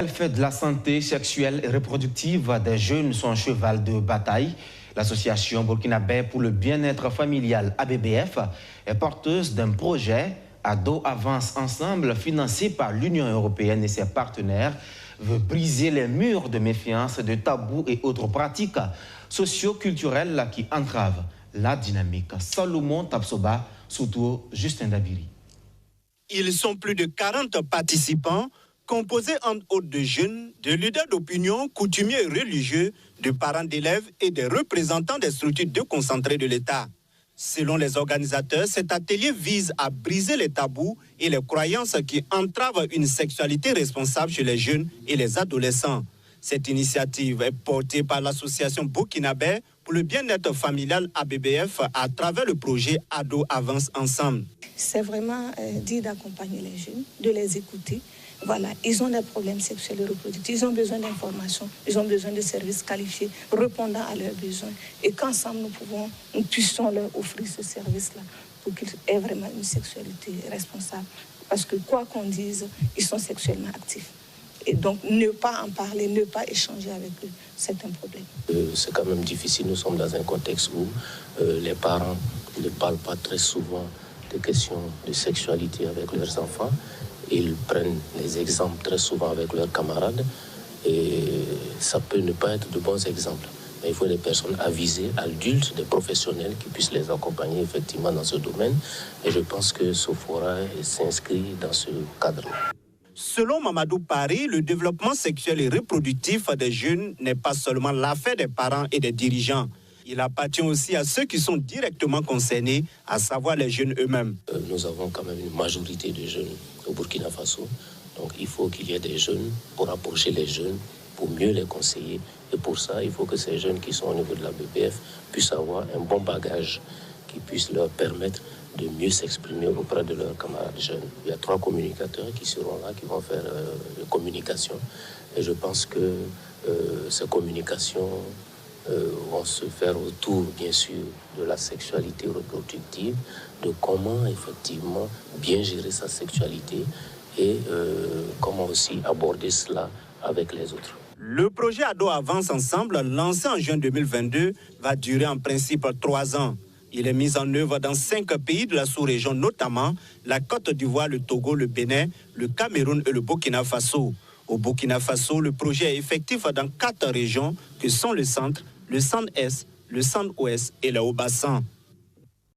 Elle fait de la santé sexuelle et reproductive des jeunes son cheval de bataille. L'association burkinabé pour le bien-être familial ABBF est porteuse d'un projet Ado Avance Ensemble financé par l'Union européenne et ses partenaires, veut briser les murs de méfiance, de tabous et autres pratiques socio-culturelles qui entravent la dynamique. Salomon Tapsoba, surtout Justin Dabiri. Ils sont plus de 40 participants, composés entre autres de jeunes, de leaders d'opinion, coutumiers et religieux, de parents d'élèves et des représentants des structures déconcentrées de l'État. Selon les organisateurs, cet atelier vise à briser les tabous et les croyances qui entravent une sexualité responsable chez les jeunes et les adolescents. Cette initiative est portée par l'association burkinabé pour le bien-être familial ABBF à travers le projet Ado Avance Ensemble. C'est vraiment dit d'accompagner les jeunes, de les écouter. Voilà, ils ont des problèmes sexuels et reproductifs, ils ont besoin d'informations, ils ont besoin de services qualifiés, répondant à leurs besoins. Et qu'ensemble nous puissions leur offrir ce service-là pour qu'ils aient vraiment une sexualité responsable. Parce que quoi qu'on dise, ils sont sexuellement actifs. Et donc ne pas en parler, ne pas échanger avec eux, c'est un problème. C'est quand même difficile, nous sommes dans un contexte où les parents ne parlent pas très souvent de questions de sexualité avec leurs enfants. Ils prennent les exemples très souvent avec leurs camarades et ça peut ne pas être de bons exemples. Mais il faut des personnes avisées, adultes, des professionnels qui puissent les accompagner effectivement dans ce domaine. Et je pense que Sophora s'inscrit dans ce cadre-là. Selon Mamadou Paris, le développement sexuel et reproductif des jeunes n'est pas seulement l'affaire des parents et des dirigeants. Il appartient aussi à ceux qui sont directement concernés, à savoir les jeunes eux-mêmes. Nous avons quand même une majorité de jeunes au Burkina Faso. Donc il faut qu'il y ait des jeunes pour approcher les jeunes, pour mieux les conseiller. Et pour ça, il faut que ces jeunes qui sont au niveau de la BBF puissent avoir un bon bagage qui puisse leur permettre de mieux s'exprimer auprès de leurs camarades jeunes. Il y a 3 communicateurs qui seront là, qui vont faire la communication. Et je pense que ces communications vont se faire autour, bien sûr, de la sexualité reproductive, de comment, effectivement, bien gérer sa sexualité et comment aussi aborder cela avec les autres. Le projet Ado Avance Ensemble, lancé en juin 2022, va durer en principe 3 ans. Il est mis en œuvre dans 5 pays de la sous-région, notamment la Côte d'Ivoire, le Togo, le Bénin, le Cameroun et le Burkina Faso. Au Burkina Faso, le projet est effectif dans 4 régions que sont le centre-est, le centre-ouest et le Haut-Bassin.